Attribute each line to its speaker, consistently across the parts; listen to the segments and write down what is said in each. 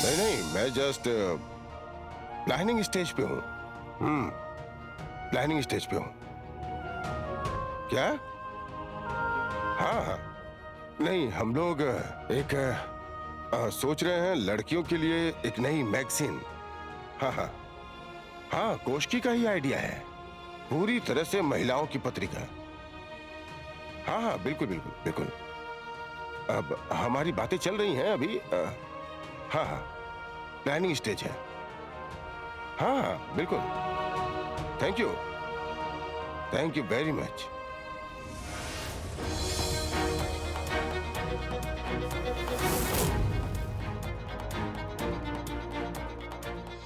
Speaker 1: नहीं नहीं, मैं जस्ट प्लानिंग स्टेज पे हूँ। प्लानिंग स्टेज पे हूँ। क्या? हाँ हाँ, नहीं हम लोग एक सोच रहे हैं लड़कियों के लिए एक नई मैगजीन। हाँ हाँ हाँ, कोशकी का ही आइडिया है, पूरी तरह से महिलाओं की पत्रिका। हाँ हाँ बिल्कुल बिल्कुल बिल्कुल। अब हमारी बातें चल रही हैं अभी। हाँ हाँ, प्लानिंग स्टेज है। हाँ हाँ बिल्कुल। Thank you very much.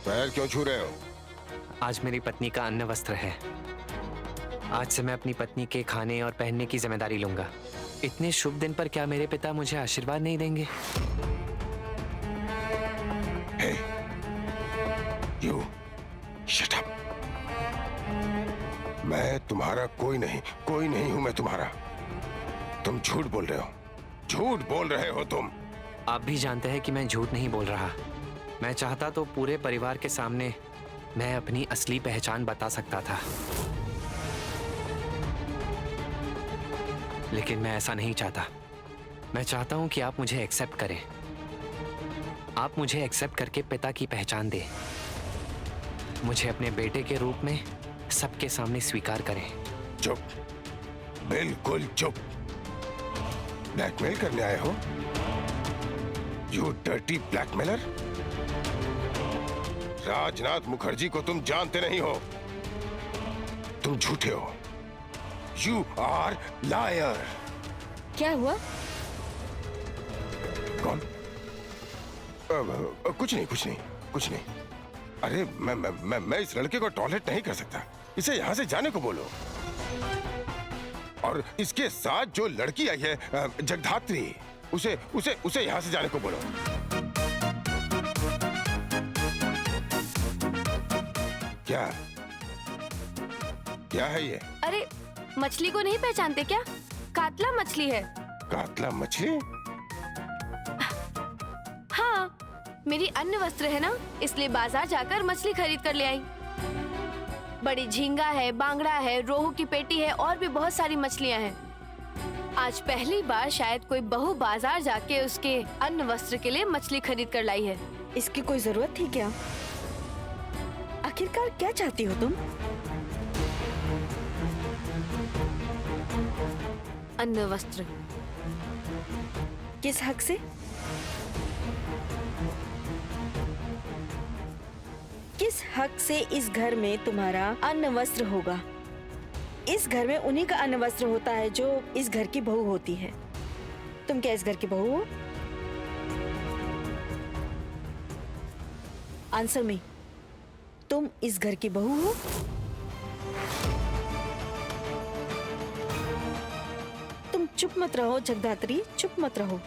Speaker 1: पैर क्यों छू रहे हो?
Speaker 2: आज मेरी पत्नी का अन्न वस्त्र है। आज से मैं अपनी पत्नी के खाने और पहनने की जिम्मेदारी लूंगा। इतने शुभ दिन पर क्या मेरे पिता मुझे आशीर्वाद नहीं देंगे?
Speaker 1: Hey, you, shut up. मैं तुम्हारा कोई नहीं हूं मैं तुम्हारा। तुम झूठ बोल रहे हो तुम।
Speaker 2: आप भी जानते हैं कि मैं झूठ नहीं बोल रहा। मैं चाहता तो पूरे परिवार के सामने मैं अपनी असली पहचान बता सकता था, लेकिन मैं ऐसा नहीं चाहता। मैं चाहता हूं कि आप मुझे एक्सेप्ट करें। आप मुझे एक्सेप्ट करके पिता की पहचान दें, मुझे अपने बेटे के रूप में सबके सामने स्वीकार करें।
Speaker 1: चुप, बिल्कुल चुप। ब्लैकमेल करने आए हो? You dirty blackmailer. Rajnath Mukherjee को तुम जानते नहीं हो, तुम झूठे हो। You are liar.
Speaker 3: क्या हुआ?
Speaker 1: कौन? कुछ नहीं। अरे मैं इस लड़के को टॉयलेट नहीं कर सकता। इसे यहाँ से जाने को बोलो। और इसके साथ जो लड़की आई है जगधात्री, उसे यहाँ से जाने को बोलो। क्या है ये?
Speaker 3: अरे मछली को नहीं पहचानते क्या? कातला मछली है।
Speaker 1: कातला मछली?
Speaker 3: हाँ, मेरी अन्न वस्त्र है ना, इसलिए बाजार जाकर मछली खरीद कर ले आई। बड़ी झींगा है, बांगड़ा है, रोहू की पेटी है और भी बहुत सारी मछलियाँ हैं। आज पहली बार शायद कोई बहू बाजार जाके उसके अन्न वस्त्र के लिए मछली खरीद कर लाई है।
Speaker 4: इसकी कोई जरूरत थी क्या? आखिरकार क्या चाहती हो तुम?
Speaker 3: अन्न वस्त्र।
Speaker 4: किस हक से? किस हक से इस घर में तुम्हारा अन्न वस्त्र होगा? इस घर में उन्हीं का अन्न वस्त्र होता है जो इस घर की बहू होती है। तुम क्या इस घर की बहू हो? आंसर मी, तुम इस घर की बहू हो? तुम चुप मत रहो जगधात्री, चुप मत रहो।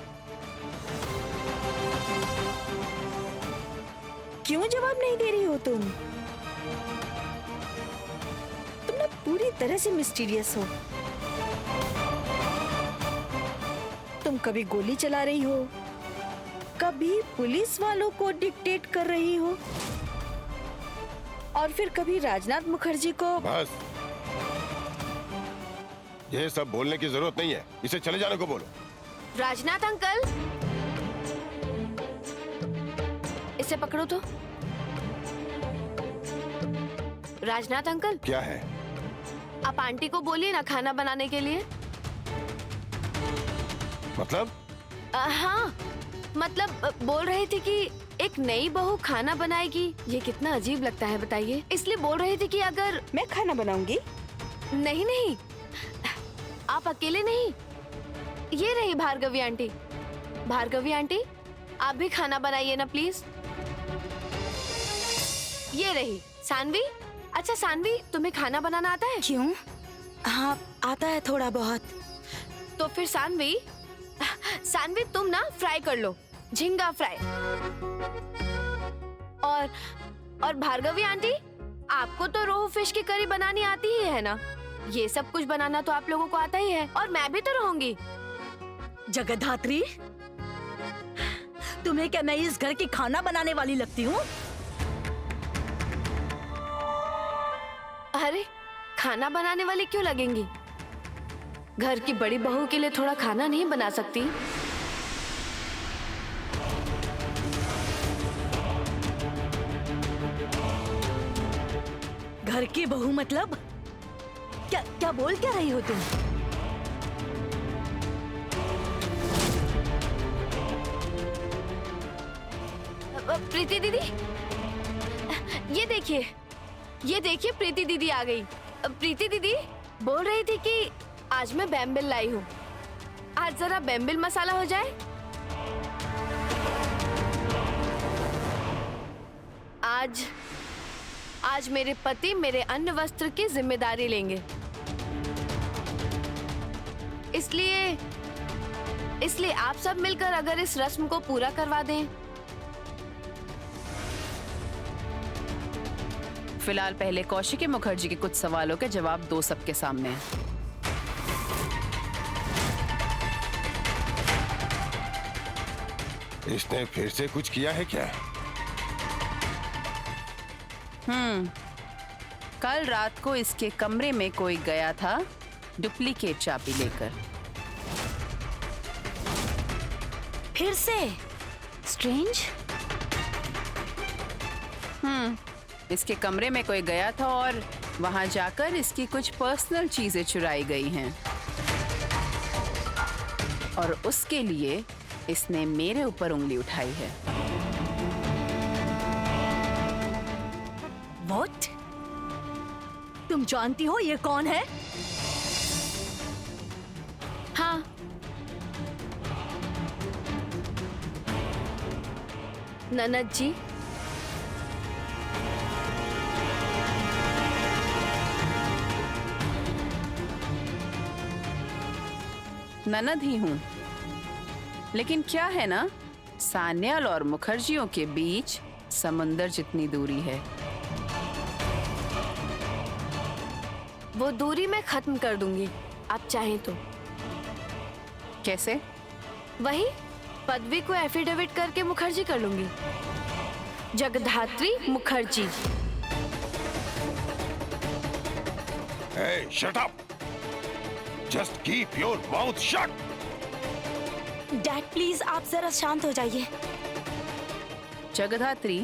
Speaker 4: क्यों जवाब नहीं दे रही हो तुम? तुम ना पूरी तरह से मिस्टीरियस हो। तुम कभी गोली चला रही हो, कभी पुलिस वालों को डिक्टेट कर रही हो, और फिर कभी राजनाथ मुखर्जी को।
Speaker 1: बस, ये सब बोलने की जरूरत नहीं है। इसे चले जाने को बोलो।
Speaker 3: राजनाथ अंकल, इसे पकड़ो तो। राजनाथ अंकल।
Speaker 1: क्या है?
Speaker 3: आप आंटी को बोलिए ना खाना बनाने के लिए।
Speaker 1: मतलब?
Speaker 3: हाँ, मतलब बोल रही थी कि एक नई बहू खाना बनाएगी। ये कितना अजीब लगता है बताइए। इसलिए बोल रही थी कि अगर
Speaker 4: मैं खाना बनाऊंगी।
Speaker 3: नहीं, आप अकेले नहीं, ये रही भार्गवी आंटी। भार्गवी आंटी, आप भी खाना बनाइए ना प्लीज। ये रही सानवी। अच्छा सानवी, तुम्हें खाना बनाना आता है?
Speaker 4: क्यों? हाँ, आता है थोड़ा बहुत।
Speaker 3: तो फिर सानवी तुम ना फ्राई कर लो, झींगा फ्राई। और भार्गवी आंटी, आपको तो रोहू फिश की करी बनानी आती ही है ना। ये सब कुछ बनाना तो आप लोगों को आता ही है, और मैं भी तो रहूंगी।
Speaker 4: जगधात्री,
Speaker 5: तुम्हें क्या मैं इस घर की खाना बनाने वाली लगती हूँ?
Speaker 3: अरे खाना बनाने वाली क्यों लगेंगी? घर की बड़ी बहू के लिए थोड़ा खाना नहीं बना सकती?
Speaker 5: घर की बहू मतलब? क्या क्या बोल क्या रही हो तुम?
Speaker 3: प्रीति दीदी, ये देखिए प्रीति दीदी आ गई। प्रीति दीदी बोल रही थी कि आज मैं बैम्बिल लाई हूँ, आज जरा बैम्बिल मसाला हो जाए। आज मेरे पति मेरे अन्न वस्त्र की जिम्मेदारी लेंगे, इसलिए आप सब मिलकर अगर इस रस्म को पूरा करवा दें।
Speaker 6: फिलहाल पहले कौशिकी मुखर्जी के कुछ सवालों के जवाब दो सबके सामने।
Speaker 1: इसने फिर से कुछ किया है क्या?
Speaker 6: कल रात को इसके कमरे में कोई गया था डुप्लीकेट चाबी लेकर।
Speaker 5: फिर से? स्ट्रेंज।
Speaker 6: इसके कमरे में कोई गया था और वहां जाकर इसकी कुछ पर्सनल चीजें चुराई गई हैं और उसके लिए इसने मेरे ऊपर उंगली उठाई है।
Speaker 5: What? तुम जानती हो ये कौन है?
Speaker 3: हाँ, ननद जी।
Speaker 6: ननद ही हूं, लेकिन क्या है ना, सान्याल और मुखर्जियों के बीच समुंदर जितनी दूरी है।
Speaker 3: वो दूरी मैं खत्म कर दूंगी, आप चाहें तो।
Speaker 6: कैसे?
Speaker 3: वही पदवी को एफिडेविट करके मुखर्जी कर लूंगी, Jagaddhatri Mukherjee.
Speaker 1: Hey, shut up! Just keep your mouth shut!
Speaker 5: Dad please आप जरा शांत हो जाइए।
Speaker 6: जगधात्री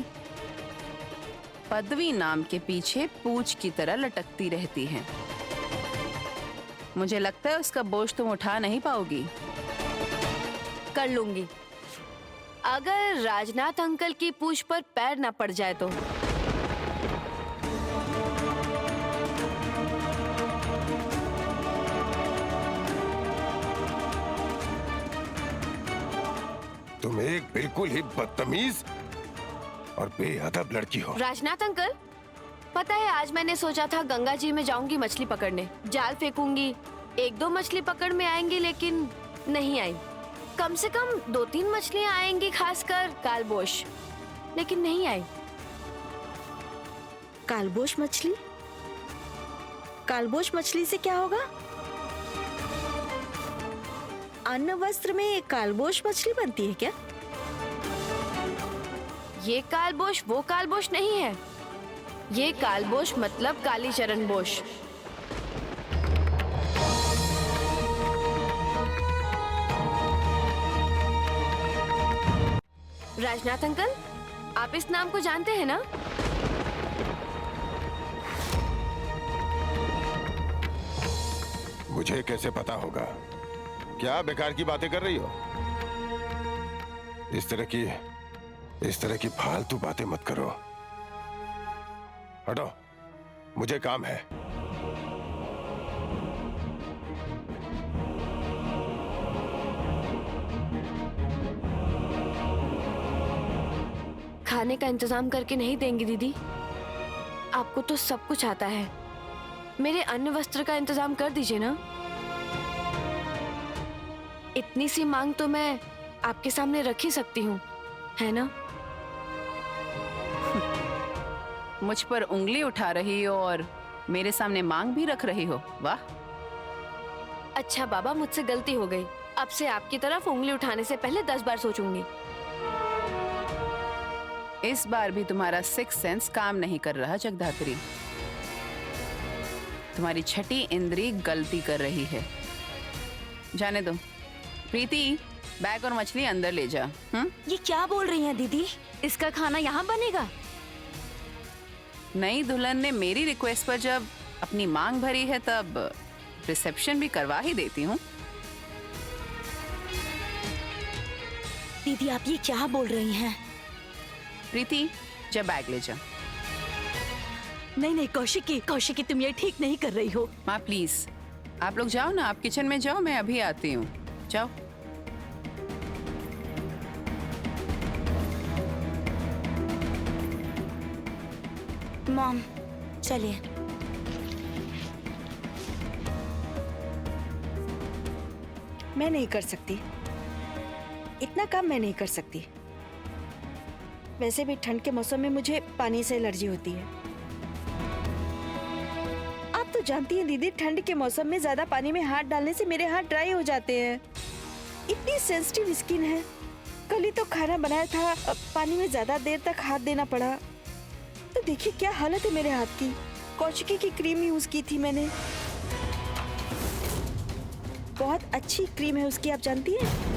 Speaker 6: पदवी नाम के पीछे पूंछ की तरह लटकती रहती हैं। मुझे लगता है उसका बोझ तुम उठा नहीं पाओगी।
Speaker 3: कर लूंगी, अगर राजनाथ अंकल की पूंछ पर पैर ना पड़ जाए तो।
Speaker 1: तुम एक बिल्कुल ही बदतमीज और बेअदब लड़की हो।
Speaker 3: राजनाथ अंकल, पता है आज मैंने सोचा था गंगा जी में जाऊंगी मछली पकड़ने, जाल फेंकूंगी, 1-2 मछली पकड़ में आएंगी, लेकिन नहीं आई। कम से कम 2-3 मछलियां आएंगी, खासकर कालबोश, लेकिन नहीं आई।
Speaker 4: कालबोश मछली? कालबोश मछली से क्या होगा? अन्न वस्त्र में कालबोश मछली बनती है क्या?
Speaker 3: ये कालबोश वो कालबोश नहीं है, ये कालबोश मतलब कालीचरण बोश। राजनाथ अंकल, आप इस नाम को जानते हैं ना?
Speaker 1: मुझे कैसे पता होगा? क्या बेकार की बातें कर रही हो? इस तरह की फालतू बातें मत करो। हटो, मुझे काम है।
Speaker 3: खाने का इंतजाम करके नहीं देंगी दीदी? आपको तो सब कुछ आता है, मेरे अन्न वस्त्र का इंतजाम कर दीजिए ना। इतनी सी मांग तो मैं आपके सामने रख ही सकती हूँ, है ना?
Speaker 6: मुझ पर उंगली उठा रही हो और मेरे सामने मांग भी रख रही हो, वाह।
Speaker 3: अच्छा बाबा, मुझसे गलती हो गई, अब से आपकी तरफ उंगली उठाने से पहले 10 बार सोचूंगी।
Speaker 6: इस बार भी तुम्हारा सिक्स सेंस काम नहीं कर रहा जगधात्री। तुम्हारी छठी इंद्री गलती कर रही है। जाने दो। प्रीति, बैग और मछली अंदर ले जा।
Speaker 5: ये क्या बोल रही हैं दीदी? इसका खाना यहाँ बनेगा?
Speaker 6: नई दुल्हन ने मेरी रिक्वेस्ट पर जब अपनी मांग भरी है तब रिसेप्शन भी करवा ही देती हूँ।
Speaker 5: दीदी आप ये क्या बोल रही हैं?
Speaker 6: प्रीति, जा बैग ले जा।
Speaker 5: नहीं नहीं कौशिकी, कौशिकी तुम ये ठीक नहीं कर रही हो।
Speaker 6: माँ प्लीज, आप लोग जाओ ना, आप किचन में जाओ, मैं अभी आती हूँ। जाओ।
Speaker 5: मॉम चलिए।
Speaker 4: मैं नहीं कर सकती, इतना काम मैं नहीं कर सकती। वैसे भी ठंड के मौसम में मुझे पानी से एलर्जी होती है। आप तो जानती हैं दीदी, ठंड के मौसम में ज्यादा पानी में हाथ डालने से मेरे हाथ ड्राई हो जाते हैं। इतनी सेंसिटिव स्किन है। कल ही तो खाना बनाया था, अब पानी में ज्यादा देर तक हाथ देना पड़ा। तो देखिए क्या हालत है मेरे हाथ की। कौशिकी की क्रीम यूज की थी मैंने, बहुत अच्छी क्रीम है उसकी, आप जानती हैं।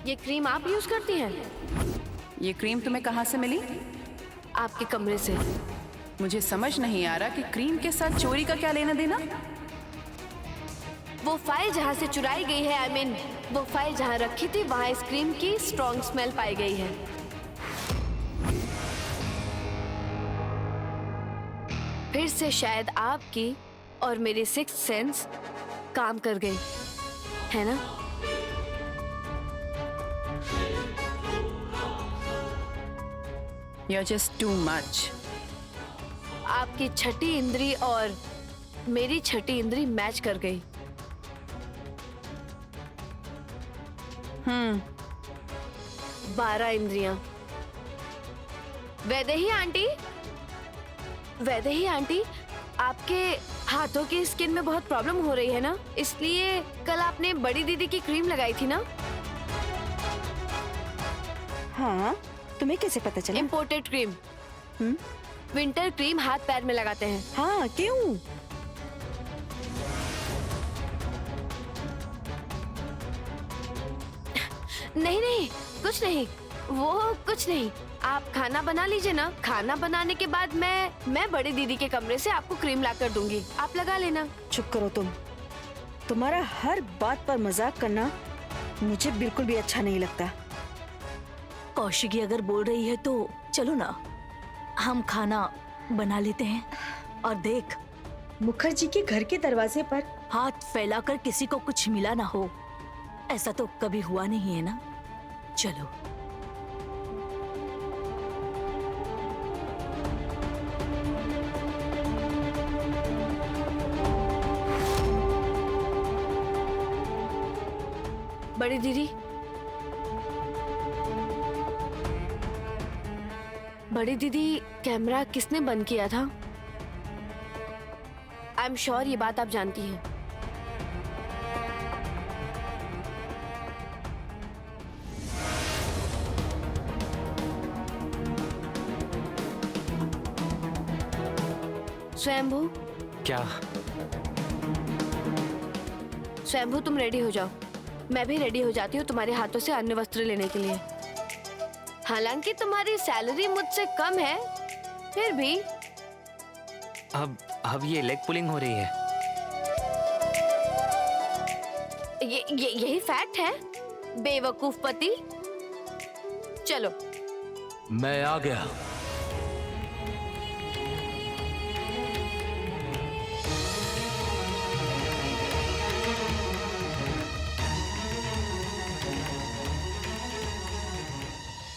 Speaker 3: ये क्रीम आप यूज करती हैं?
Speaker 6: ये क्रीम तुम्हें कहाँ से मिली?
Speaker 3: आपके कमरे से।
Speaker 6: मुझे समझ नहीं आ रहा कि क्रीम के साथ चोरी का क्या लेना देना।
Speaker 3: वो फाइल जहाँ से चुराई गई है, I mean, वो फाइल जहाँ रखी थी वहाँ इस क्रीम की स्ट्रॉन्ग स्मेल पाई गई है। फिर से शायद आपकी और मेरी सिक्स्थ सेंस काम कर गई है ना?
Speaker 6: You're just too much.
Speaker 3: आपकी छठी इंद्री और मेरी छठी इंद्री मैच कर गई। 12 इंद्रियां। वैदेही आंटी, वैदेही आंटी, आपके हाथों की स्किन में बहुत प्रॉब्लम हो रही है ना, इसलिए कल आपने बड़ी दीदी की क्रीम लगाई थी ना?
Speaker 4: हाँ, तुम्हें कैसे पता चला?
Speaker 3: Imported cream. विंटर क्रीम हाथ पैर में लगाते हैं।
Speaker 4: हाँ, क्यों?
Speaker 3: नहीं नहीं, कुछ नहीं, वो कुछ नहीं। आप खाना बना लीजिए ना, खाना बनाने के बाद मैं बड़ी दीदी के कमरे से आपको क्रीम ला कर दूंगी, आप लगा लेना।
Speaker 4: चुप करो तुम। तुम्हारा हर बात पर मजाक करना मुझे बिल्कुल भी अच्छा नहीं लगता।
Speaker 5: कौशिकी अगर बोल रही है तो चलो ना, हम खाना बना लेते हैं। और देख,
Speaker 4: मुखर्जी के घर के दरवाजे पर
Speaker 5: हाथ फैलाकर किसी को कुछ मिला ना हो, ऐसा तो कभी हुआ नहीं है ना। चलो।
Speaker 3: बड़ी दीदी, बड़ी दीदी, कैमरा किसने बंद किया था? आई एम श्योर ये बात आप जानती हैं। स्वयंभू।
Speaker 2: क्या?
Speaker 3: स्वयंभू, तुम रेडी हो जाओ, मैं भी रेडी हो जाती हूँ तुम्हारे हाथों से अन्य वस्त्र लेने के लिए। हालांकि तुम्हारी सैलरी मुझसे कम है, फिर भी।
Speaker 2: अब ये लेग पुलिंग हो रही है।
Speaker 3: यही फैक्ट है, बेवकूफ पति। चलो।
Speaker 7: मैं आ गया।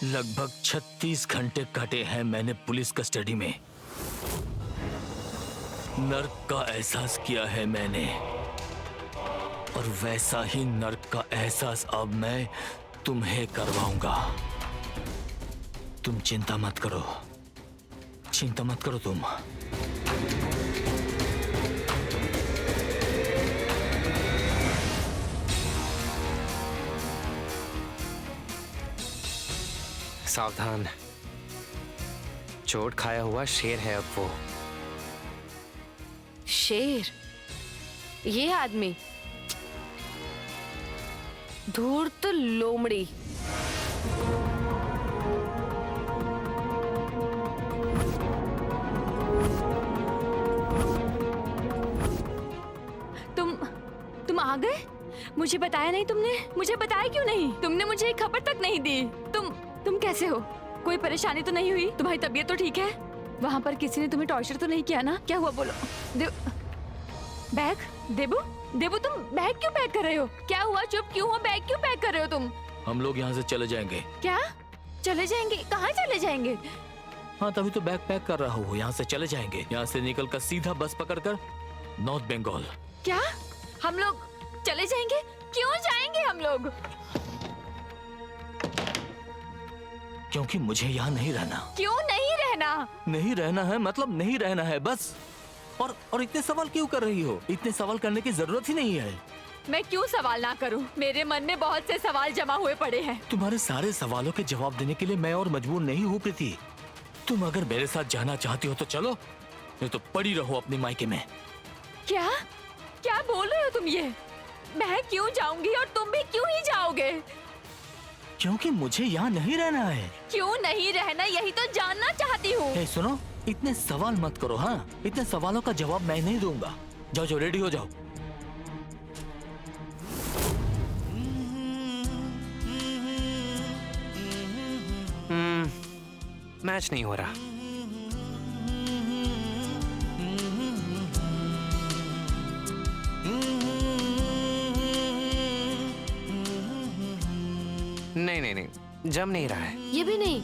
Speaker 7: लगभग 36 घंटे काटे हैं मैंने पुलिस कस्टडी में। नर्क का एहसास किया है मैंने, और वैसा ही नर्क का एहसास अब मैं तुम्हें करवाऊंगा। तुम चिंता मत करो, चिंता मत करो तुम।
Speaker 2: सावधान, चोट खाया हुआ शेर है अब वो।
Speaker 3: शेर? ये आदमी? धूर्त लोमड़ी।
Speaker 5: तुम आ गए? मुझे बताया नहीं तुमने? मुझे बताया क्यों नहीं? तुमने मुझे एक खबर तक नहीं दी। तुम कैसे हो? कोई परेशानी तो नहीं हुई? तुम्हारी तबीयत तो ठीक है? वहाँ पर किसी ने तुम्हें टॉर्चर तो नहीं किया ना? क्या हुआ बोलो? बैग? देबू तुम बैग क्यों पैक कर रहे हो? क्या हुआ? चुप क्यों हो? बैग क्यों पैक कर रहे हो तुम?
Speaker 7: हम लोग यहाँ से चले जाएंगे।
Speaker 5: क्या चले जाएंगे? कहाँ चले जाएंगे?
Speaker 7: हाँ, तभी तो बैग पैक कर रहा हूँ। यहाँ से चले जाएंगे। यहाँ से निकल कर सीधा बस पकड़कर नॉर्थ बंगाल।
Speaker 5: क्या हम लोग चले जाएंगे? क्यों जाएंगे हम लोग?
Speaker 7: क्योंकि मुझे यहाँ नहीं रहना।
Speaker 5: क्यों नहीं रहना?
Speaker 7: नहीं रहना है मतलब नहीं रहना है, बस। और इतने सवाल क्यों कर रही हो? इतने सवाल करने की जरूरत ही नहीं है।
Speaker 5: मैं क्यों सवाल ना करूं? मेरे मन में बहुत से सवाल जमा हुए पड़े हैं।
Speaker 7: तुम्हारे सारे सवालों के जवाब देने के लिए मैं और मजबूर नहीं हूँ प्रीति। तुम अगर मेरे साथ जाना चाहती हो तो चलो, नहीं तो पड़ी रहो अपनी मायके में।
Speaker 5: क्या क्या बोल रहे हो तुम ये? मैं क्यों जाऊंगी और तुम भी क्यों ही जाओगे?
Speaker 7: क्योंकि मुझे यहाँ नहीं रहना है।
Speaker 5: क्यों नहीं रहना, यही तो जानना चाहती हूँ।
Speaker 7: सुनो, इतने सवाल मत करो। हाँ, इतने सवालों का जवाब मैं नहीं दूंगा। जाओ, रेडी हो जाओ।
Speaker 2: मैच नहीं हो रहा। नहीं, जम नहीं रहा है।
Speaker 3: ये भी नहीं।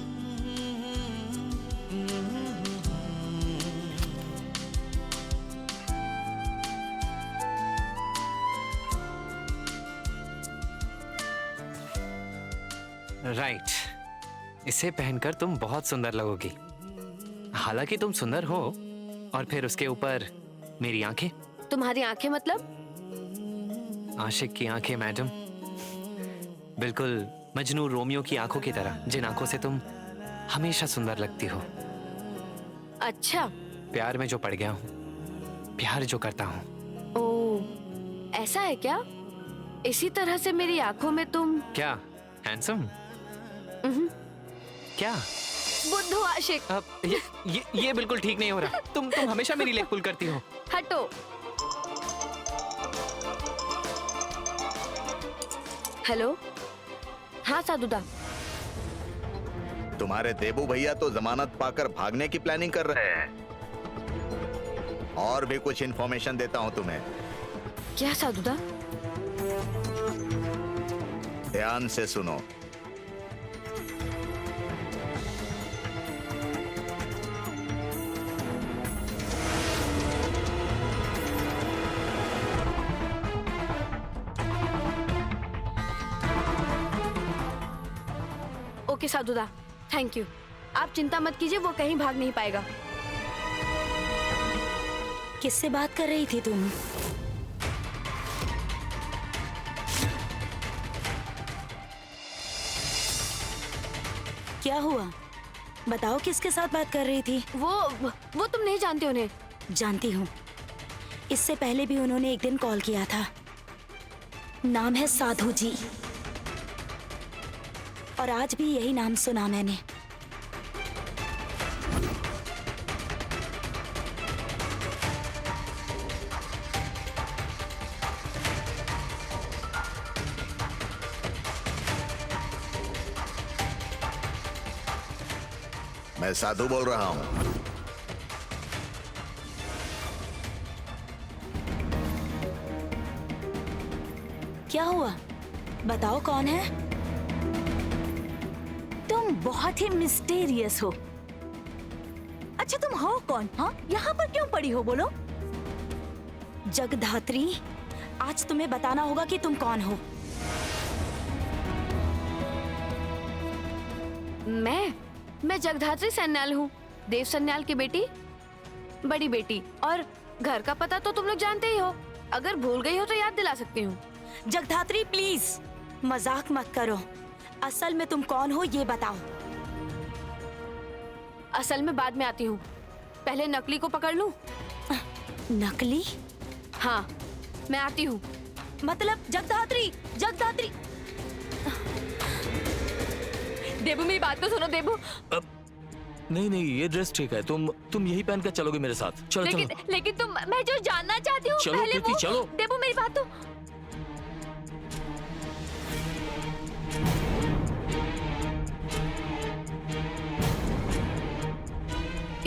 Speaker 2: राइट, इसे पहनकर तुम बहुत सुंदर लगोगी। हालांकि तुम सुंदर हो, और फिर उसके ऊपर मेरी आंखें।
Speaker 3: तुम्हारी आंखें मतलब?
Speaker 2: आशिक की आंखें मैडम, बिल्कुल मजनू रोमियो की आंखों की तरह, जिन आंखों से तुम हमेशा सुंदर लगती हो।
Speaker 3: अच्छा।
Speaker 2: प्यार में जो पड़ गया हूँ, प्यार जो करता हूँ।
Speaker 3: ओह, ऐसा है क्या? इसी तरह से मेरी आंखों में तुम।
Speaker 2: क्या हैंडसम? क्या
Speaker 3: बुद्धू आशिक?
Speaker 2: अब ये बिल्कुल ठीक नहीं हो रहा। तुम हमेशा मेरी लेग पुल करती हो।
Speaker 3: हटो। हेलो, हाँ साधुदा।
Speaker 8: तुम्हारे देबू भैया तो जमानत पाकर भागने की प्लानिंग कर रहे हैं। और भी कुछ इन्फॉर्मेशन देता हूं तुम्हें।
Speaker 3: क्या साधुदा?
Speaker 8: ध्यान से सुनो।
Speaker 3: ओके साधुदा, थैंक यू। आप चिंता मत कीजिए, वो कहीं भाग नहीं पाएगा।
Speaker 5: किससे बात कर रही थी तुम? क्या हुआ? बताओ, किसके साथ बात कर रही थी?
Speaker 3: वो तुम नहीं जानते उन्हें?
Speaker 5: जानती हूँ। इससे पहले भी उन्होंने एक दिन कॉल किया था। नाम है साधु जी, और आज भी यही नाम सुना मैंने।
Speaker 8: मैं साधु बोल रहा हूं।
Speaker 5: क्या हुआ? बताओ कौन है? तुम बहुत ही मिस्टीरियस हो। अच्छा, तुम हो कौन? हाँ, यहाँ पर क्यों पड़ी हो? बोलो। जगधात्री, आज तुम्हें बताना होगा कि तुम कौन हो।
Speaker 3: मैं जगधात्री सन्याल हूँ, देव सन्याल की बेटी, बड़ी बेटी। और घर का पता तो तुम लोग जानते ही हो। अगर भूल गई हो तो याद दिला सकती हूँ।
Speaker 5: जगधात्री, प्लीज मजाक मत करो। असल में तुम कौन हो ये बताओ।
Speaker 3: असल में बाद में आती हूँ, पहले नकली को पकड़ लूं।
Speaker 5: नकली?
Speaker 3: हाँ, मैं आती हूँ।
Speaker 5: मतलब जगधात्री, जगधात्री। देबू मेरी बात तो सुनो देबू।
Speaker 7: नहीं नहीं, ये ड्रेस ठीक है, तुम यही पहन कर चलोगे मेरे साथ। चलो चलो।
Speaker 5: लेकिन तुम, मैं जो जानना चाहती हूँ
Speaker 7: चलो
Speaker 5: पहले
Speaker 7: प्रीति, चलो।
Speaker 5: देबू मेरी बात तो।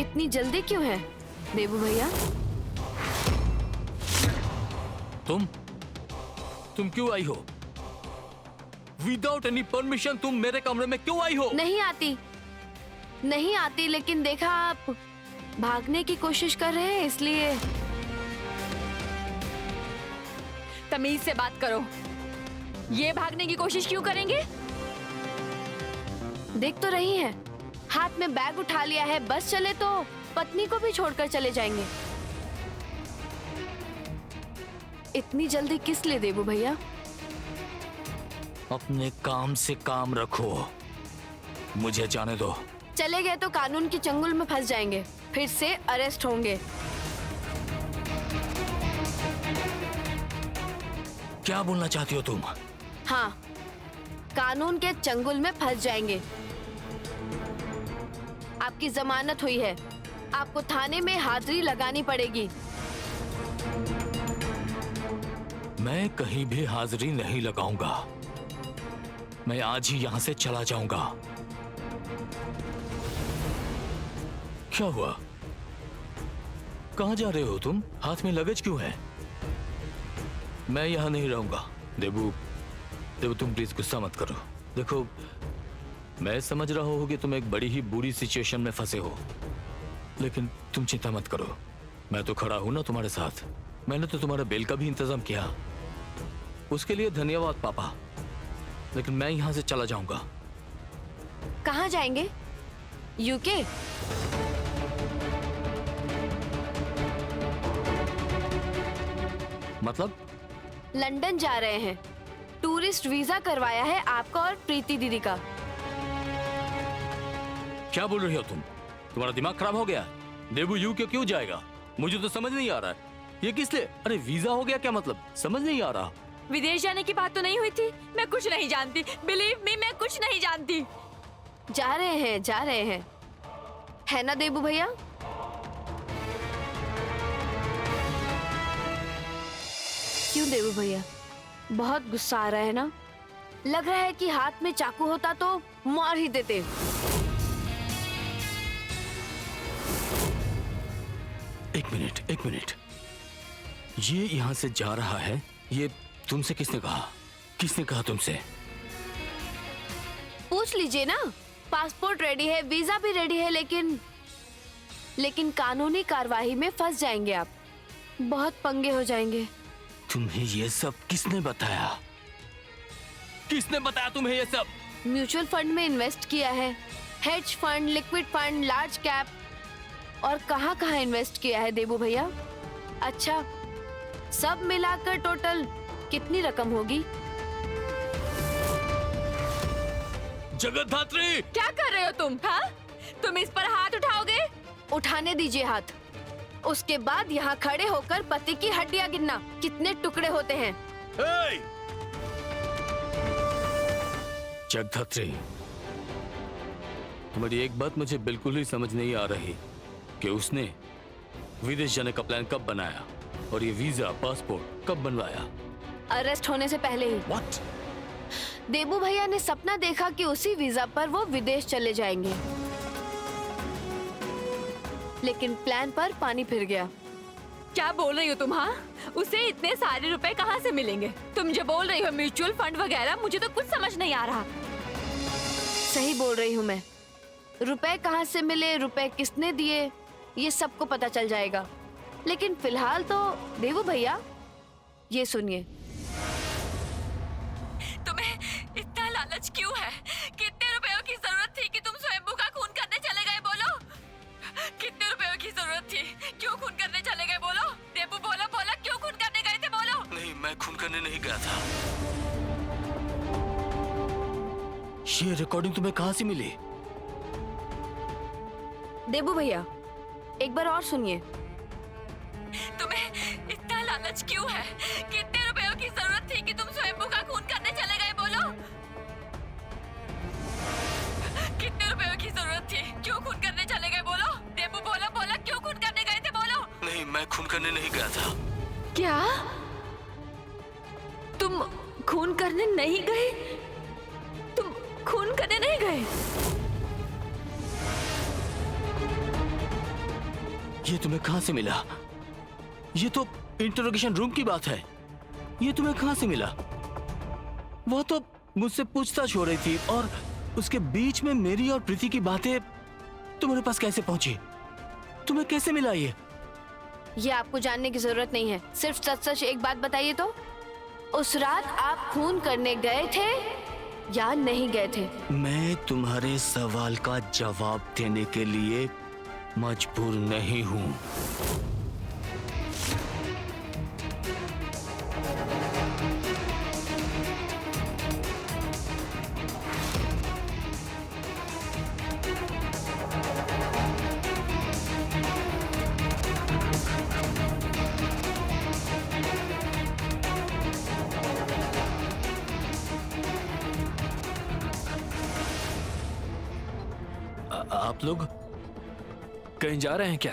Speaker 3: इतनी जल्दी क्यों है देबू भैया?
Speaker 7: तुम क्यों आई हो? विदाउट एनी परमिशन तुम मेरे कमरे में क्यों आई हो?
Speaker 3: नहीं आती, लेकिन देखा आप भागने की कोशिश कर रहे हैं इसलिए।
Speaker 5: तमीज से बात करो, ये भागने की कोशिश क्यों करेंगे?
Speaker 3: देख तो रही हैं, हाथ में बैग उठा लिया है, बस चले तो पत्नी को भी छोड़कर चले जाएंगे। इतनी जल्दी किस लिए देबू भैया?
Speaker 7: अपने काम से काम रखो, मुझे जाने दो।
Speaker 3: चले गए तो कानून की चंगुल में फंस जाएंगे, फिर से अरेस्ट होंगे।
Speaker 7: क्या बोलना चाहती हो तुम?
Speaker 3: हाँ, कानून के चंगुल में फंस जाएंगे। आपकी जमानत हुई है, आपको थाने में हाजिरी लगानी पड़ेगी।
Speaker 7: मैं कहीं भी हाजिरी नहीं लगाऊंगा, मैं आज ही यहां से चला जाऊंगा। क्या हुआ? कहां जा रहे हो तुम? हाथ में लगेज क्यों है? मैं यहां नहीं रहूंगा। देबू, तुम प्लीज गुस्सा मत करो। देखो, मैं समझ रहा हूं कि तुम एक बड़ी ही बुरी सिचुएशन में फंसे हो, लेकिन तुम चिंता मत करो, मैं तो खड़ा हूं ना तुम्हारे साथ। मैंने तो तुम्हारा बेल का भी इंतजाम किया, उसके लिए धन्यवाद पापा। लेकिन मैं यहां से चला जाऊंगा।
Speaker 3: कहाँ जाएंगे? यूके?
Speaker 7: मतलब?
Speaker 3: लंदन जा रहे हैं। टूरिस्ट वीजा करवाया है आपका और प्रीति दीदी का।
Speaker 7: क्या बोल रही हो तुम? तुम्हारा दिमाग खराब हो गया? देबू यूके क्यों जाएगा? मुझे तो समझ नहीं आ रहा है। ये किस लिए? अरे वीजा हो गया क्या मतलब? समझ नहीं आ रहा।
Speaker 5: विदेश जाने की बात तो नहीं हुई थी? मैं कुछ नहीं जानती, बिलीव मी, मैं कुछ नहीं जानती।
Speaker 3: जा रहे हैं, है ना देबू भैया? क्यों देबू भैया, बहुत गुस्सा आ रहा है ना? लग रहा है कि हाथ में चाकू होता तो मार ही देते।
Speaker 7: एक मिनट, ये यहाँ से जा रहा है, ये तुमसे किसने कहा? किसने कहा तुमसे?
Speaker 3: पूछ लीजिए ना। पासपोर्ट रेडी है, वीजा भी रेडी है, लेकिन कानूनी कार्रवाई में फंस जाएंगे आप। बहुत पंगे हो जाएंगे।
Speaker 7: तुम्हें ये सब किसने बताया? किसने बताया तुम्हें ये सब?
Speaker 3: म्यूचुअल फंड में इन्वेस्ट किया है, hedge fund, liquid fund, large cap, और कहाँ कहाँ इन्वेस्ट किया है देबू भैया? अच्छा, सब मिलाकर टोटल कितनी रकम होगी?
Speaker 7: जगद्धात्री!
Speaker 5: क्या कर रहे हो तुम? हाँ, तुम इस पर हाथ उठाओगे?
Speaker 3: उठाने दीजिए हाथ, उसके बाद यहाँ खड़े होकर पति की हड्डियां गिनना कितने टुकड़े होते हैं।
Speaker 7: hey! जगद्धात्री, तुम्हारी एक बात मुझे बिल्कुल ही समझ नहीं आ रही कि उसने विदेश जाने का प्लान कब बनाया और ये वीजा पासपोर्ट कब बनवाया?
Speaker 3: अरेस्ट होने से पहले ही।
Speaker 7: What?
Speaker 3: देबू भैया ने सपना देखा कि उसी वीजा पर वो विदेश चले जाएंगे, लेकिन प्लान पर पानी फिर गया।
Speaker 5: क्या बोल रही हो तुम? हाँ, उसे इतने सारे रुपए कहाँ से मिलेंगे? तुम जो बोल रही हो म्यूचुअल फंड वगैरह, मुझे तो कुछ समझ नहीं आ रहा।
Speaker 3: सही बोल रही हूँ मैं। रुपए कहाँ से मिले, रुपए किसने दिए, ये सबको पता चल जाएगा। लेकिन फिलहाल तो देबू भैया ये सुनिए।
Speaker 5: तुम्हें इतना लालच क्यों है? कितने रुपयों की जरूरत थी कि तुम स्वयंभू का खून करने चले गए? बोलो, कितने रुपयों की जरूरत थी? क्यों खून करने चले गए? बोलो देबू, बोलो, क्यों खून करने गए थे? बोलो।
Speaker 7: नहीं, मैं खून करने नहीं गया था। ये रिकॉर्डिंग तुम्हें कहां से मिली?
Speaker 3: देबू भैया, एक बार और सुनिए।
Speaker 5: तुम्हें इतना लालच क्यों है? कितने रुपयों की जरूरत थी कि तुम स्वयंभू का खून करने चले गए, बोलो? कितने रुपयों की जरूरत थी? क्यों खून करने चले गए, बोलो? देबू बोलो, बोलो, क्यों खून करने गए थे, बोलो?
Speaker 7: नहीं, मैं खून करने नहीं गया था।
Speaker 5: क्या? तुम खून करने नहीं गए? तुम खून करने नहीं गए?
Speaker 7: ये तुम्हें कहाँ से मिला? ये तो इंटरोगेशन रूम की बात है। ये तुम्हें कहाँ से मिला? वो तो मुझसे पूछताछ हो रही थी और उसके बीच में मेरी और प्रीति की बातें तुम्हारे पास कैसे पहुंची? तुम्हें कैसे मिला
Speaker 3: ये आपको जानने की जरूरत नहीं है। सिर्फ सच सच एक बात बताइए तो, उस रात आप खून करने गए थे या नहीं गए थे?
Speaker 7: मैं तुम्हारे सवाल का जवाब देने के लिए मजबूर नहीं हूं। आप लोग
Speaker 2: कहीं जा रहे हैं क्या?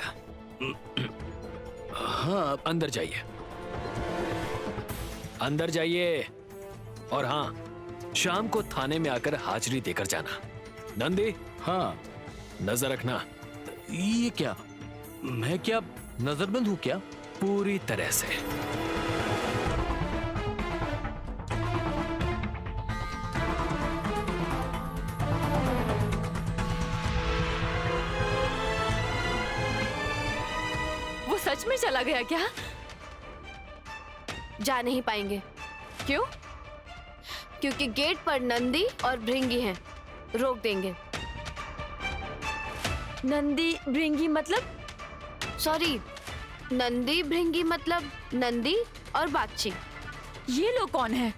Speaker 2: हाँ, अंदर जाइए, अंदर जाइए। और हाँ, शाम को थाने में आकर हाजिरी देकर जाना। नंदी, हाँ, नजर रखना।
Speaker 7: ये क्या? मैं क्या नजरबंद हूं क्या?
Speaker 2: पूरी तरह से।
Speaker 5: वो सच में चला गया क्या?
Speaker 3: जा नहीं पाएंगे।
Speaker 5: क्यों?
Speaker 3: क्योंकि गेट पर नंदी और भृंगी हैं, रोक देंगे।
Speaker 5: नंदी भृंगी मतलब?
Speaker 3: सॉरी, नंदी भृंगी मतलब नंदी और बागची।
Speaker 5: ये लोग कौन है?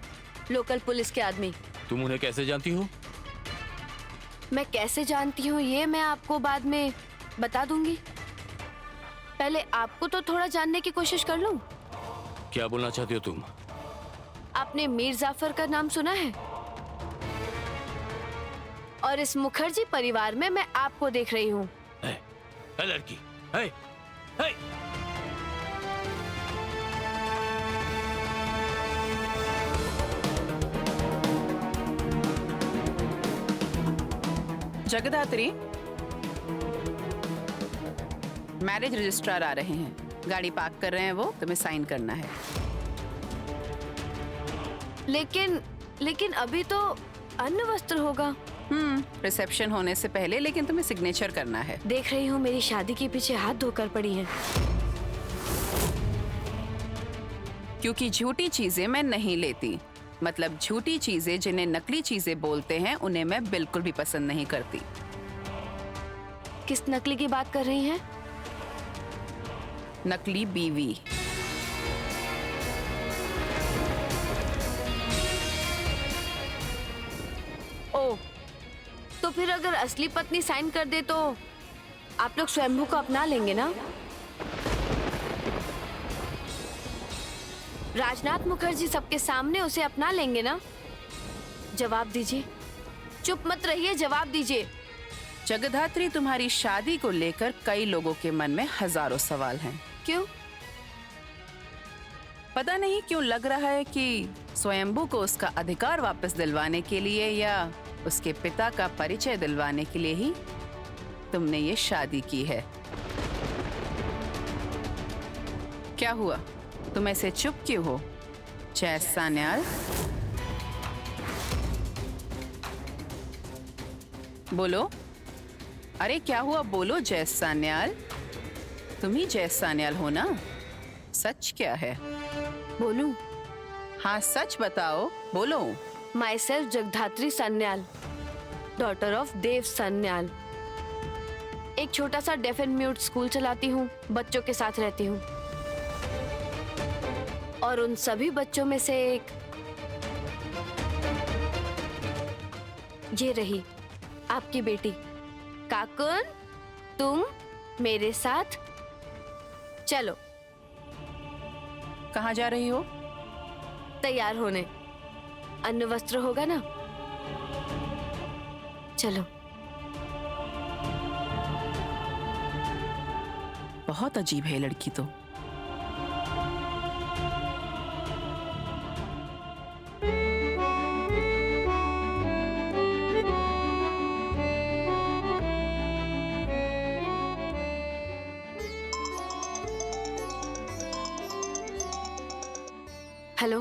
Speaker 3: लोकल पुलिस के आदमी।
Speaker 7: तुम उन्हें कैसे जानती हो?
Speaker 3: मैं कैसे जानती हूँ ये मैं आपको बाद में बता दूंगी। पहले आपको तो थोड़ा जानने की कोशिश कर लूं।
Speaker 7: क्या बोलना चाहती हो तुम?
Speaker 3: आपने मीर जाफर का नाम सुना है? और इस मुखर्जी परिवार में मैं आपको देख रही हूँ।
Speaker 7: लड़की,
Speaker 6: जगदात्री, मैरिज रजिस्ट्रार आ रहे हैं। गाड़ी पार्क कर रहे हैं वो, तुम्हें साइन करना है।
Speaker 3: लेकिन अभी तो अन्न वस्त्र होगा।
Speaker 6: रिसेप्शन होने से पहले, लेकिन तुम्हें सिग्नेचर करना है।
Speaker 3: देख रही हूँ मेरी शादी के पीछे हाथ धोकर पड़ी हैं।
Speaker 6: क्योंकि झूठी चीजें मैं नहीं लेती। मतलब झूठी चीजें जिन्हें नकली चीजें बोलते हैं, उन्हें मैं बिल्कुल भी पसंद नहीं करती।
Speaker 3: किस नकली की बात कर रही हैं?
Speaker 6: नकली बीवी।
Speaker 3: ओ, तो फिर अगर असली पत्नी साइन कर दे तो आप लोग स्वयंभू को अपना लेंगे ना? राजनाथ मुखर्जी सबके सामने उसे अपना लेंगे ना? जवाब दीजिए, चुप मत रहिए, जवाब दीजिए।
Speaker 6: जगदात्री, तुम्हारी शादी को लेकर कई लोगों के मन में हजारों सवाल हैं।
Speaker 3: क्यों?
Speaker 6: पता नहीं क्यों लग रहा है कि स्वयंभू को उसका अधिकार वापस दिलवाने के लिए या उसके पिता का परिचय दिलवाने के लिए ही तुमने ये शादी की है। क्या हुआ? तुम ऐसे चुप क्यों हो? जय सान्याल, बोलो। अरे क्या हुआ? बोलो जय सान्याल। तुम ही जय सान्याल हो ना? सच क्या है?
Speaker 3: बोलूं?
Speaker 6: हाँ, सच बताओ, बोलो।
Speaker 3: Myself Jagadhatri Sanyal, daughter of Dev Sanyal. एक छोटा सा डेफ एंड म्यूट स्कूल चलाती हूँ, बच्चों के साथ रहती हूँ। और उन सभी बच्चों में से एक ये रही, आपकी बेटी काकुन। तुम मेरे साथ चलो।
Speaker 6: कहाँ जा रही हो?
Speaker 3: तैयार होने। अन्न वस्त्र होगा ना? चलो।
Speaker 6: बहुत अजीब है लड़की तो।
Speaker 3: हेलो।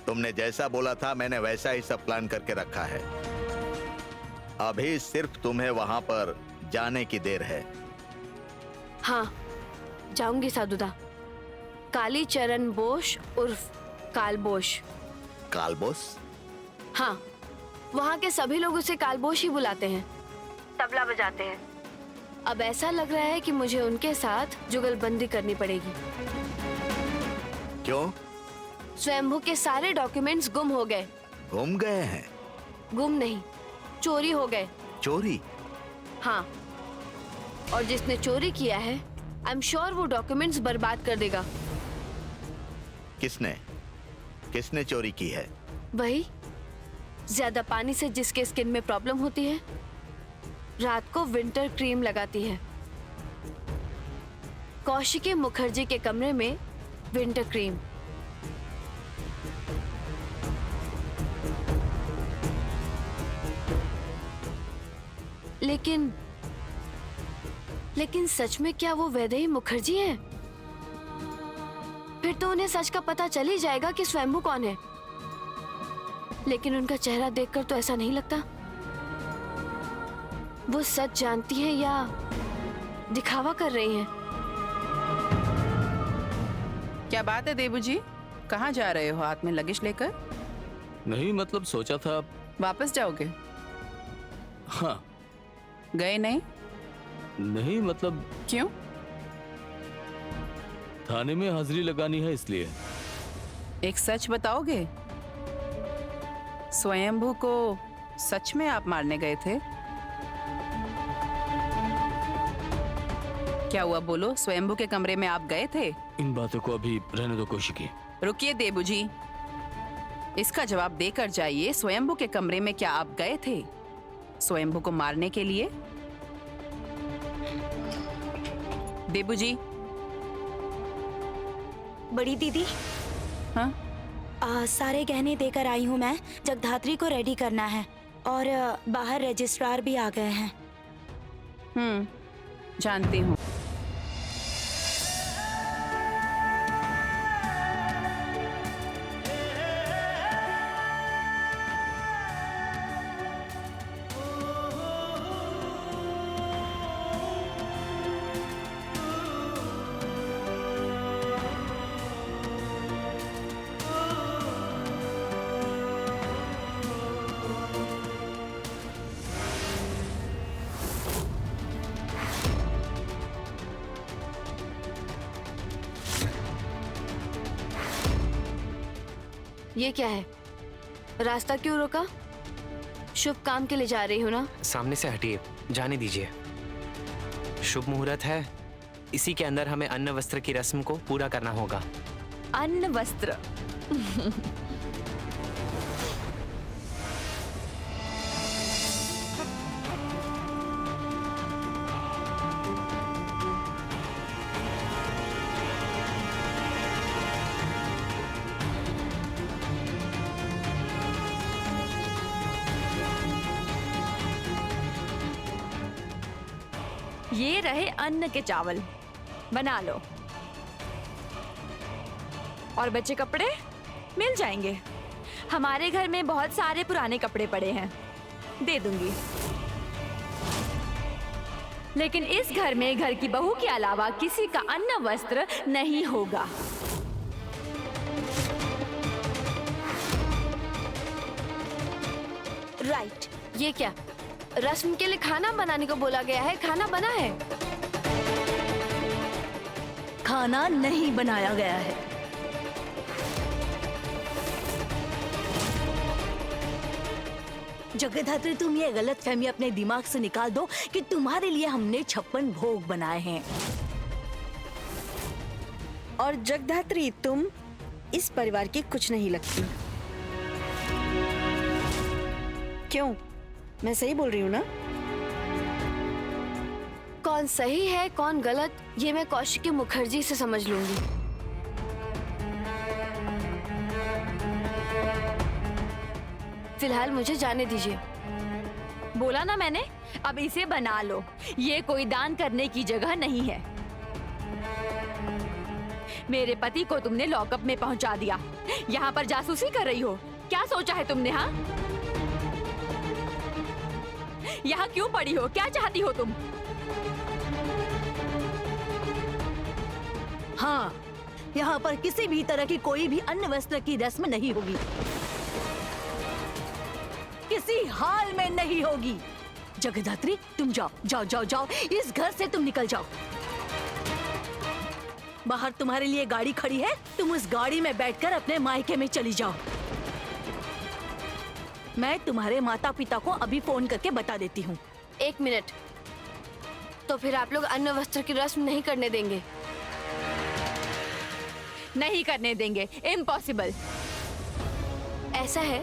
Speaker 8: तुमने जैसा बोला था मैंने वैसा ही सब प्लान करके रखा है। अभी सिर्फ तुम्हें वहां पर जाने की देर है।
Speaker 3: हाँ, जाऊंगी साधुदा। काली चरण बोस उर्फ कालबोश।
Speaker 8: कालबोस?
Speaker 3: हाँ, वहाँ के सभी लोग उसे कालबोश ही बुलाते हैं। तबला बजाते हैं। अब ऐसा लग रहा है कि मुझे उनके साथ जुगलबंदी करनी पड़ेगी।
Speaker 8: क्यों?
Speaker 3: स्वयंभू के सारे डॉक्यूमेंट्स गुम हो गए।
Speaker 8: गुम गए हैं?
Speaker 3: गुम नहीं, चोरी हो गए।
Speaker 8: चोरी?
Speaker 3: हाँ, और जिसने चोरी किया है आई एम श्योर वो डॉक्यूमेंट्स बर्बाद कर देगा।
Speaker 8: किसने? किसने चोरी की है?
Speaker 3: वही, ज्यादा पानी से जिसके स्किन में प्रॉब्लम होती है, रात को विंटर क्रीम लगाती है। कौशिकी मुखर्जी के कमरे में विंटर क्रीम। लेकिन सच में क्या वो वैदेही मुखर्जी हैं? फिर तो उन्हें सच का पता चल ही जाएगा कि स्वयंभू कौन है। लेकिन उनका चेहरा देखकर तो ऐसा नहीं लगता। वो सच जानती हैं या दिखावा कर रही हैं?
Speaker 6: क्या बात है देबू जी? कहाँ जा रहे हो हाथ में लगेज लेकर?
Speaker 7: नहीं, मतलब सोचा था।
Speaker 6: वापस जाओगे?
Speaker 7: हाँ।
Speaker 6: गए नहीं?
Speaker 7: नहीं, मतलब
Speaker 6: क्यों?
Speaker 7: थाने में हाजिरी लगानी है इसलिए।
Speaker 6: एक सच बताओगे? स्वयंभू को सच में आप मारने गए थे? क्या हुआ बोलो? स्वयंभू के कमरे में आप गए थे?
Speaker 7: इन बातों को अभी रहने दो कौशिकी।
Speaker 6: रुकिए देबू जी, इसका जवाब देकर जाइए। स्वयंभू के कमरे में क्या आप गए थे स्वयंभू को मारने के लिए? देबू जी।
Speaker 9: बड़ी दीदी,
Speaker 6: हाँ?
Speaker 9: सारे गहने देकर आई हूँ मैं। जगधात्री को रेडी करना है और बाहर रजिस्ट्रार भी आ गए हैं।
Speaker 6: जानती हूँ।
Speaker 3: ये क्या है? रास्ता क्यों रोका? शुभ काम के लिए जा रही हो ना?
Speaker 2: सामने से हटिए, जाने दीजिए। शुभ मुहूर्त है, इसी के अंदर हमें अन्न वस्त्र की रस्म को पूरा करना होगा।
Speaker 5: अन्न वस्त्र। ये रहे अन्न के चावल, बना लो। और बचे कपड़े मिल जाएंगे। हमारे घर में बहुत सारे पुराने कपड़े पड़े हैं, दे दूंगी। लेकिन इस घर में घर की बहू के अलावा किसी का अन्न वस्त्र नहीं होगा।
Speaker 3: राइट। ये क्या? रस्म के लिए खाना बनाने को बोला गया है। खाना बना है?
Speaker 9: खाना नहीं बनाया गया है।
Speaker 10: जगधात्री, तुम ये गलत फहमी अपने दिमाग से निकाल दो कि तुम्हारे लिए हमने 56 भोग बनाए हैं।
Speaker 4: और जगधात्री, तुम इस परिवार की कुछ नहीं लगती। क्यों? मैं सही बोल रही हूँ ना?
Speaker 3: कौन सही है कौन गलत, ये मैं कौशिकी मुखर्जी से समझ लूंगी। फिलहाल मुझे जाने दीजिए।
Speaker 5: बोला ना मैंने, अब इसे बना लो। ये कोई दान करने की जगह नहीं है। मेरे पति को तुमने लॉकअप में पहुंचा दिया, यहाँ पर जासूसी कर रही हो। क्या सोचा है तुमने? हाँ, यहाँ क्यों पड़ी हो? क्या चाहती हो तुम?
Speaker 10: हाँ, यहाँ पर किसी भी तरह की कोई भी अन्न वस्त्र की रस्म नहीं होगी, किसी हाल में नहीं होगी। जगधात्री, तुम जाओ जाओ जाओ जाओ, इस घर से तुम निकल जाओ। बाहर तुम्हारे लिए गाड़ी खड़ी है, तुम उस गाड़ी में बैठकर अपने मायके में चली जाओ। मैं तुम्हारे माता पिता को अभी फोन करके बता देती हूँ।
Speaker 3: 1 मिनट। तो फिर आप लोग अन्न वस्त्र की रस्म नहीं करने देंगे?
Speaker 5: नहीं करने देंगे, इम्पॉसिबल।
Speaker 3: ऐसा है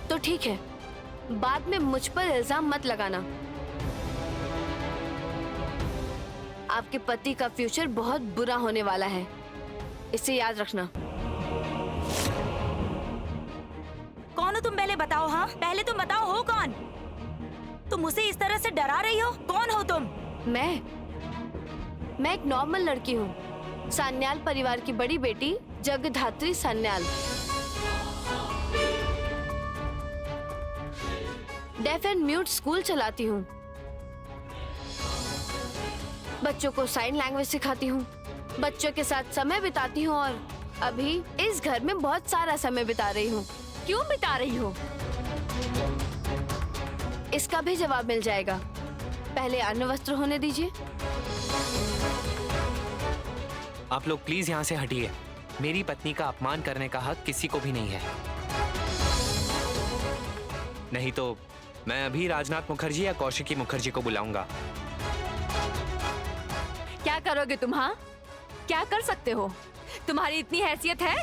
Speaker 3: तो ठीक है, बाद में मुझ पर इल्जाम मत लगाना। आपके पति का फ्यूचर बहुत बुरा होने वाला है, इसे याद रखना।
Speaker 9: कौन हो तुम? पहले बताओ। हाँ, पहले तुम बताओ, हो कौन? तुम उसे इस तरह से डरा रही हो? कौन हो तुम?
Speaker 3: मैं एक नॉर्मल लड़की हूँ, सान्याल परिवार की बड़ी बेटी Jagaddhatri Sanyal. Deaf and mute school चलाती हूँ, बच्चों को साइन लैंग्वेज सिखाती हूँ, बच्चों के साथ समय बिताती हूँ और अभी इस घर में बहुत सारा समय बिता रही हूँ।
Speaker 5: क्यों बिता रही हो?
Speaker 3: इसका भी जवाब मिल जाएगा। पहले अन्न वस्त्र होने दीजिए।
Speaker 2: आप लोग प्लीज यहाँ से हटिए। मेरी पत्नी का अपमान करने का हक किसी को भी नहीं है। नहीं तो मैं अभी राजनाथ मुखर्जी या कौशिकी मुखर्जी को बुलाऊंगा।
Speaker 5: क्या करोगे तुम? हाँ, क्या कर सकते हो? तुम्हारी इतनी हैसियत है?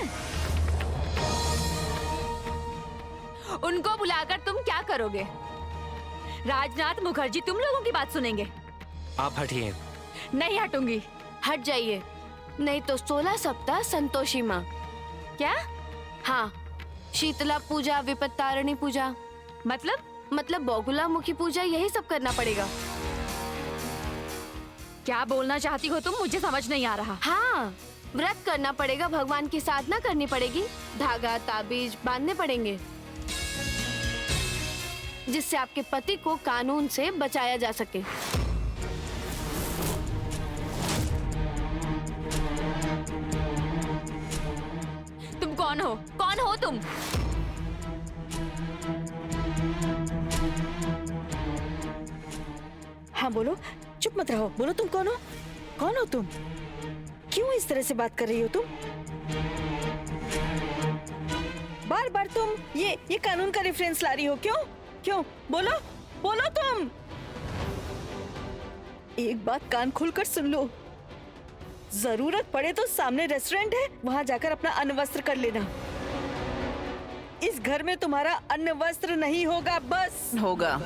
Speaker 5: उनको बुलाकर तुम क्या करोगे? राजनाथ मुखर्जी तुम लोगों की बात सुनेंगे।
Speaker 2: आप हटिए।
Speaker 5: नहीं हटूंगी।
Speaker 3: हट जाइए, नहीं तो 16 सप्ताह संतोषी माँ।
Speaker 5: क्या?
Speaker 3: हाँ, शीतला पूजा, विपत्तारिणी पूजा, मतलब बौगुला मुखी पूजा, यही सब करना पड़ेगा।
Speaker 5: क्या बोलना चाहती हो तुम? मुझे समझ नहीं आ रहा।
Speaker 3: हाँ, व्रत करना पड़ेगा, भगवान की साधना करनी पड़ेगी, धागा ताबीज बांधने पड़ेंगे, जिससे आपके पति को कानून से बचाया जा सके।
Speaker 5: तुम कौन हो? कौन हो तुम?
Speaker 4: हाँ बोलो, चुप मत रहो, बोलो तुम कौन हो? कौन हो तुम? क्यों इस तरह से बात कर रही हो तुम? बार बार तुम ये कानून का रेफरेंस ला रही हो, क्यों? क्यों? बोलो बोलो तुम। एक बात कान खोलकर सुन लो, जरूरत पड़े तो सामने रेस्टोरेंट है, वहां जाकर अपना अन्न वस्त्र कर लेना। इस घर में तुम्हारा अन्न वस्त्र नहीं होगा, बस।
Speaker 6: होगा।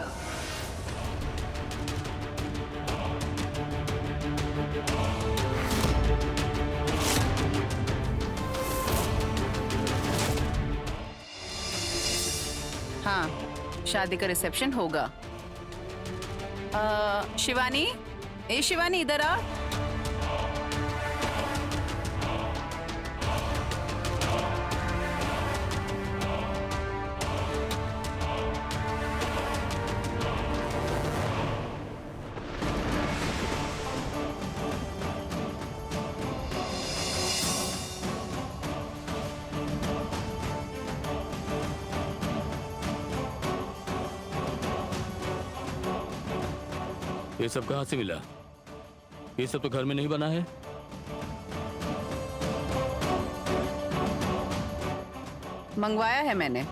Speaker 6: हाँ, शादी का रिसेप्शन होगा। शिवानी, ए शिवानी, इधर आ।
Speaker 7: ये सब कहाँ से मिला? ये सब तो घर में नहीं बना है।
Speaker 6: मंगवाया है मैंने।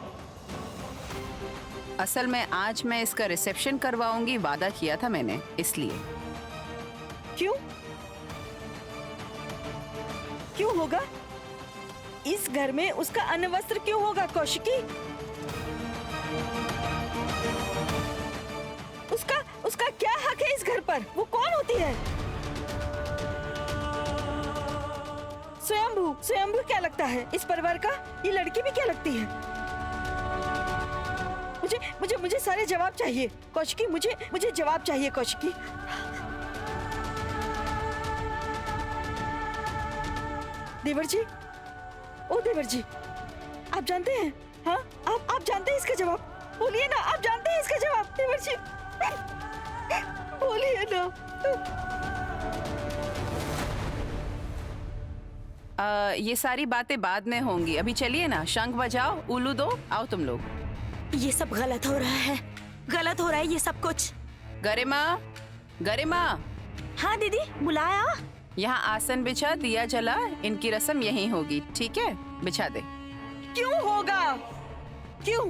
Speaker 6: असल में आज मैं इसका रिसेप्शन करवाऊंगी, वादा किया था मैंने, इसलिए।
Speaker 4: क्यों? क्यों होगा? इस घर में उसका अन्न वस्त्र क्यों होगा कौशिकी? उसका क्या हक है इस घर पर? वो कौन होती है? स्वयंभू क्या लगता है इस परिवार का? ये लड़की भी क्या लगती है? मुझे सारे जवाब चाहिए कौशिकी, मुझे जवाब चाहिए कौशिकी। देवर जी, ओ देवर जी, आप जानते हैं? हाँ, आप जानते हैं इसका जवाब? बोलिए ना, आप जानते हैं इसका जवाब? देवर जी, बोलिए ना।
Speaker 6: ये सारी बातें बाद में होंगी, अभी चलिए ना, शंख बजाओ, उल्लू दो, आओ तुम लोग।
Speaker 9: ये सब गलत हो रहा है, गलत हो रहा है ये सब कुछ।
Speaker 6: गरिमा, गरिमा,
Speaker 9: हाँ दीदी, बुलाया?
Speaker 6: यहाँ आसन बिछा, दिया जला, इनकी रस्म यहीं होगी, ठीक है? बिछा दे।
Speaker 4: क्यों होगा? क्यों?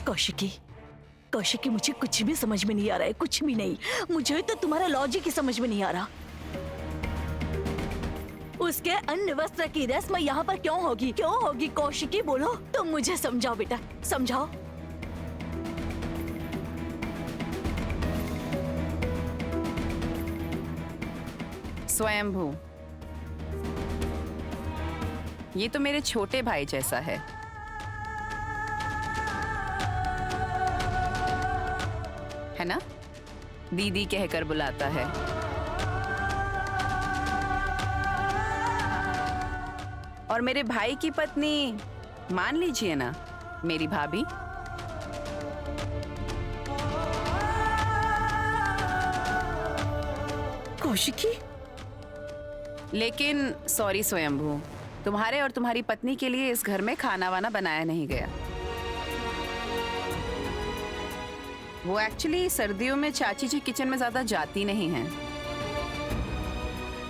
Speaker 10: कौशिकी, मुझे कुछ भी समझ में नहीं आ रहा है, कुछ भी नहीं। मुझे तो तुम्हारा लॉजिक ही समझ में नहीं आ रहा। उसके अन्न वस्त्र की रस्म यहाँ पर क्यों होगी कौशिकी, बोलो, तुम मुझे समझाओ बेटा, समझाओ।
Speaker 6: स्वयंभू, ये तो मेरे छोटे भाई जैसा है। है ना? दीदी कहकर बुलाता है। और मेरे भाई की पत्नी, मान लीजिए ना, मेरी भाभी।
Speaker 4: कौशिकी,
Speaker 6: लेकिन सॉरी स्वयंभू, तुम्हारे और तुम्हारी पत्नी के लिए इस घर में खाना वाना बनाया नहीं गया। वो एक्चुअली सर्दियों में चाची जी किचन में ज्यादा जाती नहीं हैं।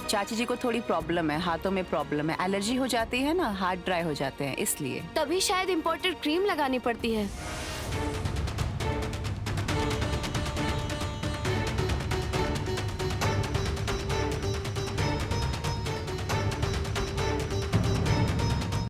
Speaker 6: चाची जी को थोड़ी प्रॉब्लम है, हाथों में प्रॉब्लम है, एलर्जी हो जाती है ना, हाथ ड्राई हो जाते हैं, इसलिए।
Speaker 3: तभी शायद इम्पोर्टेड क्रीम लगानी पड़ती है।